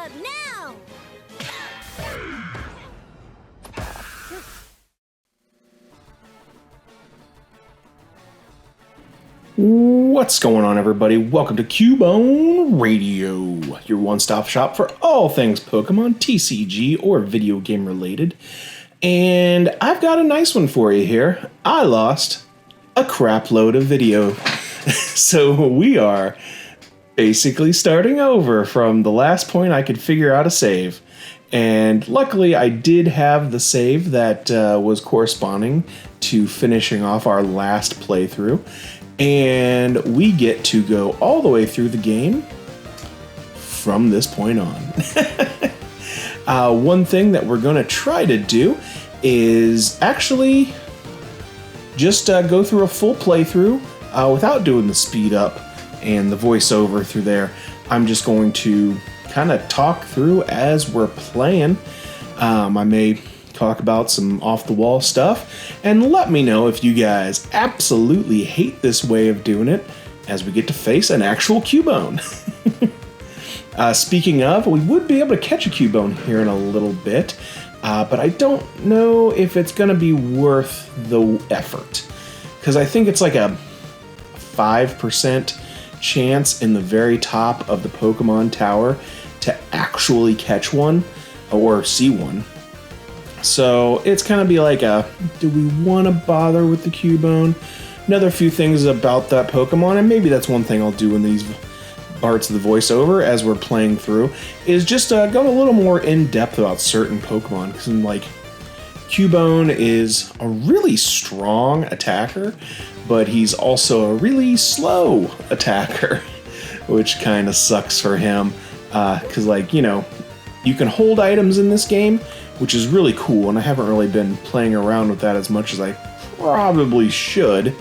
up now! What's going on, everybody? Welcome to Cubone Radio, your one-stop shop for all things Pokemon, TCG, or video game related. And I've got a nice one for you here. I lost a crap load of video. So we are basically starting over from the last point I could figure out a save. And luckily I did have the save that was corresponding to finishing off our last playthrough. And we get to go all the way through the game from this point on. One thing that we're going to try to do is actually just go through a full playthrough without doing the speed up and the voiceover through there. I'm just going to kind of talk through as we're playing. I may talk about some off-the-wall stuff, and let me know if you guys absolutely hate this way of doing it as we get to face an actual Cubone. Speaking of, we would be able to catch a Cubone here in a little bit, but I don't know if it's going to be worth the effort, because I think it's like a 5% chance in the very top of the Pokemon Tower to actually catch one or see one. So it's kind of be like do we want to bother with the Cubone? Another few things about that Pokemon, and maybe that's one thing I'll do in these parts of the voiceover as we're playing through, is just go a little more in-depth about certain Pokemon. Because like, Cubone is a really strong attacker, but he's also a really slow attacker, which kind of sucks for him. Because like, you know, you can hold items in this game, which is really cool, and I haven't really been playing around with that as much as I probably should.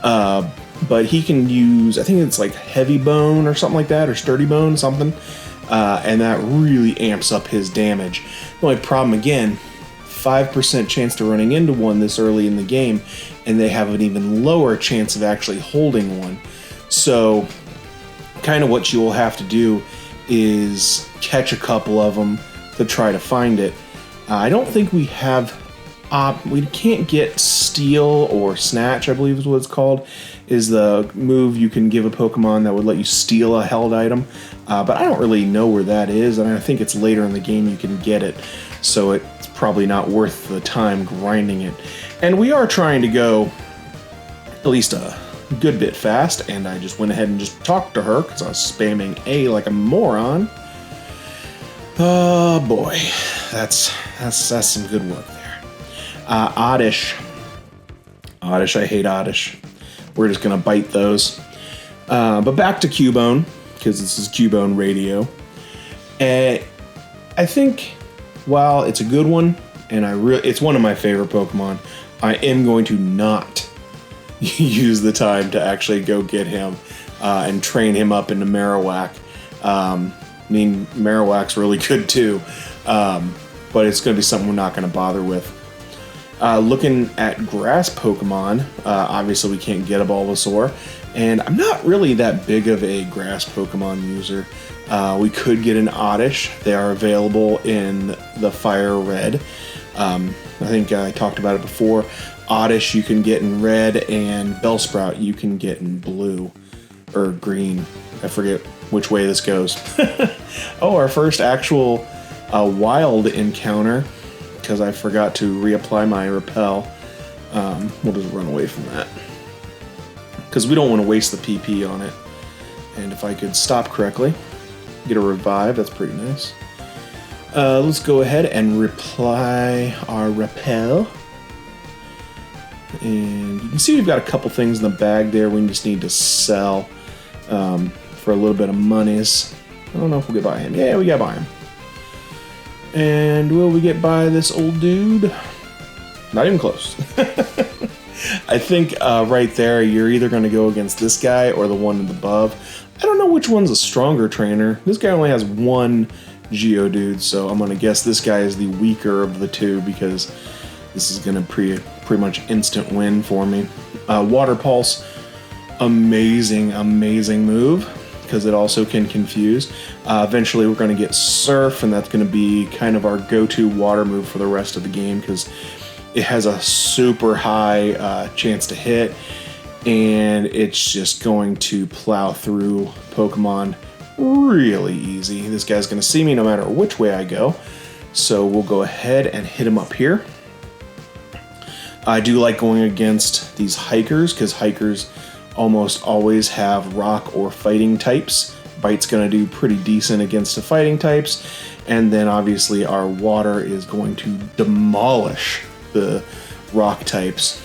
But he can use, I think it's like Heavy Bone or something like that, or Sturdy Bone, something, and that really amps up his damage. The only problem, again, 5% chance to running into one this early in the game, and they have an even lower chance of actually holding one. So, kind of what you'll have to do is catch a couple of them to try to find it. I don't think we have, we can't get Steal or Snatch, I believe is what it's called, is the move you can give a Pokemon that would let you steal a held item. But I don't really know where that is, and I think it's later in the game you can get it, so it's probably not worth the time grinding it. And we are trying to go at least a good bit fast, and I just went ahead and just talked to her because I was spamming A like a moron. Oh boy, that's some good work there. Oddish, I hate Oddish. We're just gonna bite those. But back to Cubone, because this is Cubone Radio. I think while it's a good one, and it's one of my favorite Pokemon, I am going to not use the time to actually go get him and train him up into Marowak. I mean, Marowak's really good too, but it's going to be something we're not going to bother with. Looking at grass Pokemon, obviously we can't get a Bulbasaur, and I'm not really that big of a grass Pokemon user. We could get an Oddish. They are available in the Fire Red. I think I talked about it before. Oddish you can get in red, and Bellsprout you can get in blue or green. I forget which way this goes. Oh, our first actual wild encounter, because I forgot to reapply my repel. We'll just run away from that, because we don't want to waste the PP on it. And if I could stop correctly, get a revive, that's pretty nice. Let's go ahead and reply our repel. And you can see we've got a couple things in the bag there we just need to sell for a little bit of monies. I don't know if we'll get by him. Yeah, we got by him. And will we get by this old dude? Not even close. I think right there, you're either going to go against this guy or the one above. I don't know which one's a stronger trainer. This guy only has one Geodude, so I'm going to guess this guy is the weaker of the two, because this is going to pretty much instant win for me. Water Pulse, amazing move. because it also can confuse. Eventually we're going to get Surf, and that's going to be kind of our go-to water move for the rest of the game because it has a super high chance to hit, and it's just going to plow through Pokemon really easy. This guy's going to see me no matter which way I go, so we'll go ahead and hit him up here. I do like going against these hikers because hikers almost always have rock or fighting types. Bite's going to do pretty decent against the fighting types, and then obviously our water is going to demolish the rock types.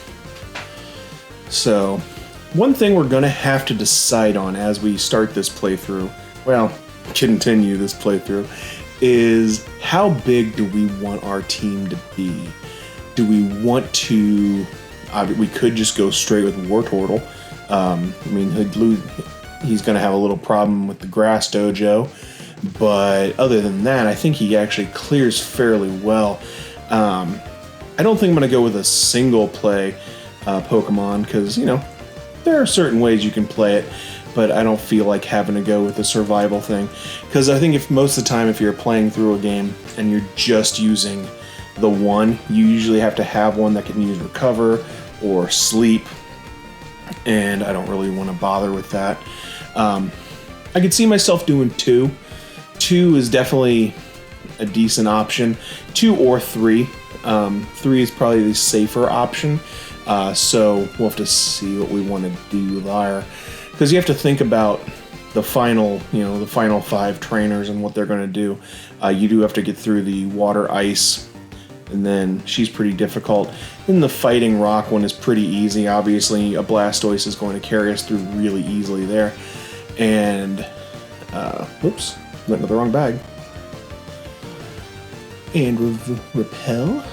So one thing we're going to have to decide on as we start this playthrough, well, continue this playthrough, is how big do we want our team to be? Do we want to... we could just go straight with Wartortle. I mean, he's going to have a little problem with the Grass Dojo, but other than that, I think he actually clears fairly well. I don't think I'm going to go with a single play Pokemon because, you know, there are certain ways you can play it, but I don't feel like having to go with a survival thing. Because I think if most of the time if you're playing through a game and you're just using the one, you usually have to have one that can use Recover or Sleep, and I don't really want to bother with that. I could see myself doing 2. 2 is definitely a decent option. 2 or 3. 3 is probably the safer option. So we'll have to see what we want to do there, because you have to think about the final 5 trainers and what they're going to do. You do have to get through the water ice, and then she's pretty difficult. Then the fighting rock one is pretty easy. Obviously, a Blastoise is going to carry us through really easily there. And whoops, went into the wrong bag. And repel.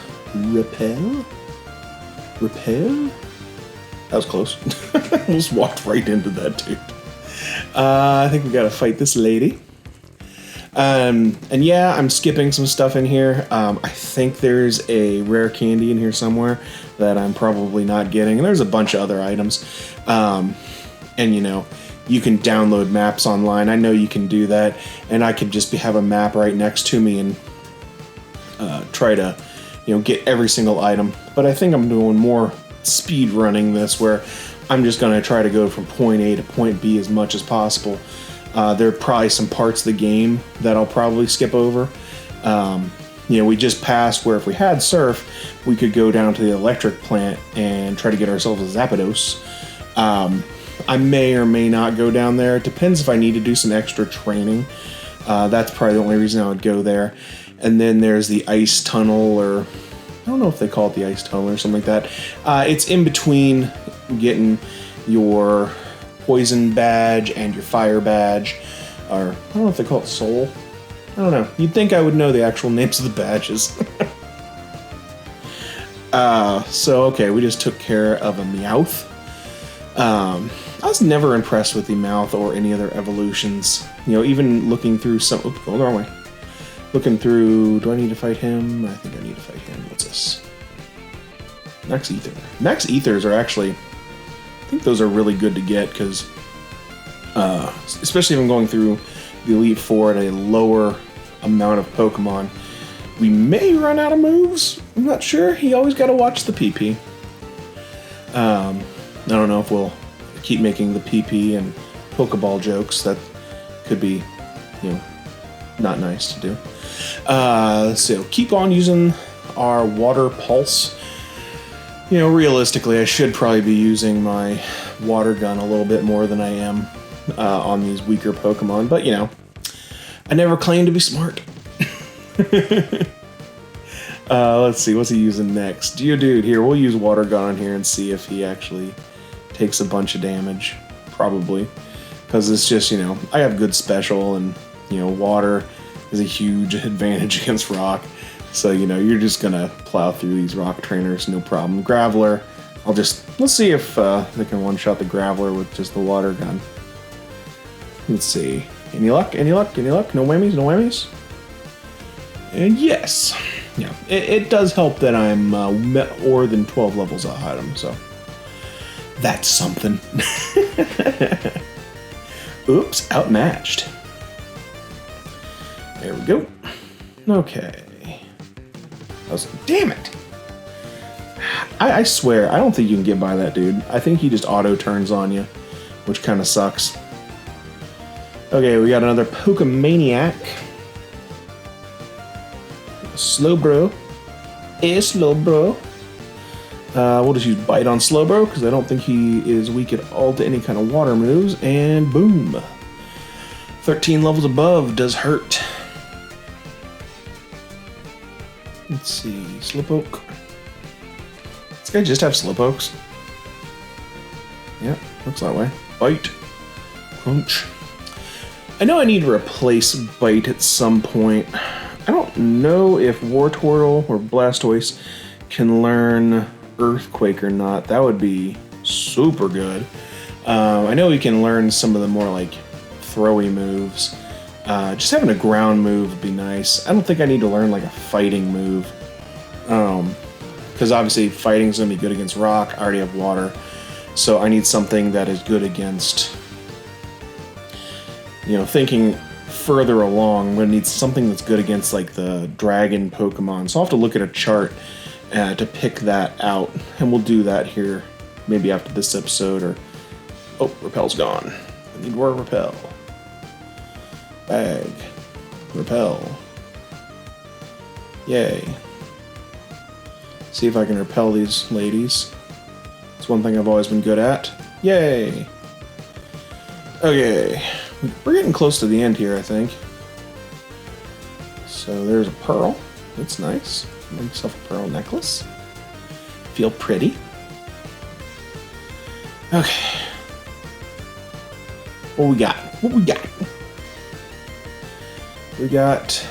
That was close. Almost walked right into that dude. I think we gotta fight this lady. And yeah, I'm skipping some stuff in here. I think there's a rare candy in here somewhere that I'm probably not getting. And there's a bunch of other items. And you know, you can download maps online. I know you can do that. And I could just have a map right next to me and try to, you know, get every single item. But I think I'm doing more speed running this, where I'm just going to try to go from point A to point B as much as possible. There are probably some parts of the game that I'll probably skip over. You know, we just passed where if we had Surf, we could go down to the electric plant and try to get ourselves a Zapdos. I may or may not go down there. It depends if I need to do some extra training. That's probably the only reason I would go there. And then there's the ice tunnel, or I don't know if they call it the ice tunnel or something like that. It's in between getting your poison badge and your fire badge, or I don't know if they call it soul. I don't know. You'd think I would know the actual names of the badges. So okay, we just took care of a Meowth. I was never impressed with the Meowth or any other evolutions. You know, even looking through some... Oops, going the wrong way. Looking through... Do I need to fight him? I think I need to fight him. What's this? Max Ether. Max Ethers are actually... I think those are really good to get, because... especially if I'm going through the Elite Four at a lower amount of Pokemon, we may run out of moves. I'm not sure. You always got to watch the PP. I don't know if we'll keep making the PP and Pokeball jokes. That could be, you know, not nice to do. So keep on using our Water Pulse. You know, realistically, I should probably be using my Water Gun a little bit more than I am on these weaker Pokemon. But, you know, I never claimed to be smart. Let's see, what's he using next? Geodude, here, we'll use Water Gun on here and see if he actually takes a bunch of damage. Probably. Because it's just, you know, I have good special, and, you know, water is a huge advantage against rock. So, you know, you're just gonna plow through these rock trainers, no problem. Graveler, let's see if they can one-shot the Graveler with just the Water Gun. Let's see. Any luck? Any luck? Any luck? No whammies? No whammies? And yes. Yeah, it does help that I'm more than 12 levels ahead of him, so that's something. Oops, outmatched. There we go. Okay. Damn it! I swear, I don't think you can get by that dude. I think he just auto turns on you, which kind of sucks. Okay, we got another Pokemaniac. Slowbro. Slowbro. We'll just use Bite on Slowbro, because I don't think he is weak at all to any kind of water moves. And boom. 13 levels above does hurt. Let's see. Slowpoke. This guy just have Slowpokes? Yeah, looks that way. Bite. Crunch. I know I need to replace Bite at some point. I don't know if Wartortle or Blastoise can learn Earthquake or not. That would be super good. I know he can learn some of the more like throwy moves. Just having a ground move would be nice. I don't think I need to learn like a fighting move. Because obviously fighting is going to be good against rock. I already have water. So I need something that is good against, you know, thinking further along, I'm going to need something that's good against like the dragon Pokemon. So I'll have to look at a chart to pick that out. And we'll do that here maybe after this episode. Or oh, Repel's gone. I need more Repel. Bag. Repel. Yay. See if I can repel these ladies. It's one thing I've always been good at. Yay! Okay. We're getting close to the end here, I think. So there's a pearl. That's nice. Make yourself a pearl necklace. Feel pretty. Okay. What we got? What we got? We got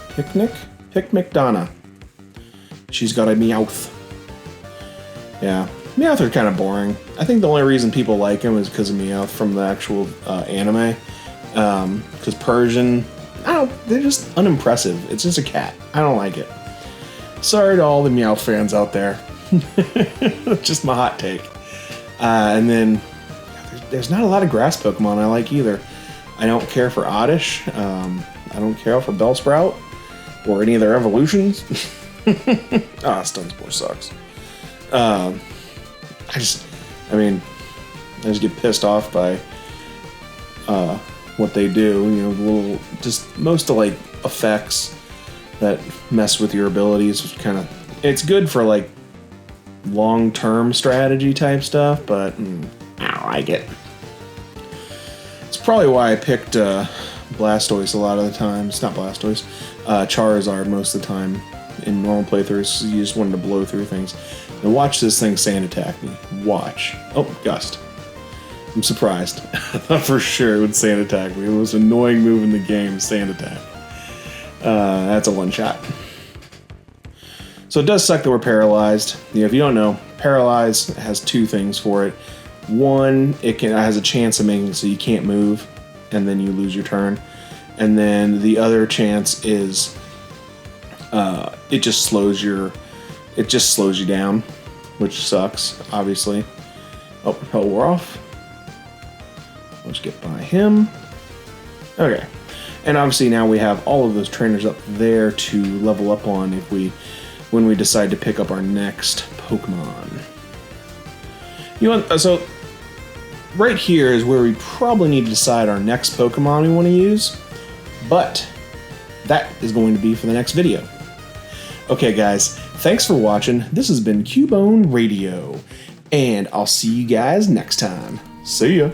Picnic Donna. She's got a Meowth. Yeah, Meowth are kind of boring. I think the only reason people like him is because of Meowth from the actual anime. Because Persian, they're just unimpressive. It's just a cat. I don't like it. Sorry to all the Meowth fans out there. Just my hot take. And then there's not a lot of grass Pokemon I like either. I don't care for Oddish. I don't care for Bellsprout or any of their evolutions. Stunspore sucks. I just get pissed off by what they do. You know, most of like effects that mess with your abilities. It's good for like long-term strategy type stuff, but I don't like it. It's probably why I picked Blastoise a lot of the times. Not Blastoise. Charizard most of the time in normal playthroughs. You just wanted to blow through things. Now watch this thing sand attack me. Watch. Oh, Gust. I'm surprised. I thought for sure it would sand attack me. The most annoying move in the game, sand attack. That's a one-shot. So it does suck that we're paralyzed. You know, if you don't know, paralyzed has two things for it. One, it has a chance of making it so you can't move, and then you lose your turn. And then the other chance is it just slows you down, which sucks, obviously. Oh, Repel wore off. Let's get by him. Okay. And obviously now we have all of those trainers up there to level up on when we decide to pick up our next Pokemon. So right here is where we probably need to decide our next Pokemon we want to use, but that is going to be for the next video. Okay guys, thanks for watching. This has been Cubone Radio, and I'll see you guys next time. See ya!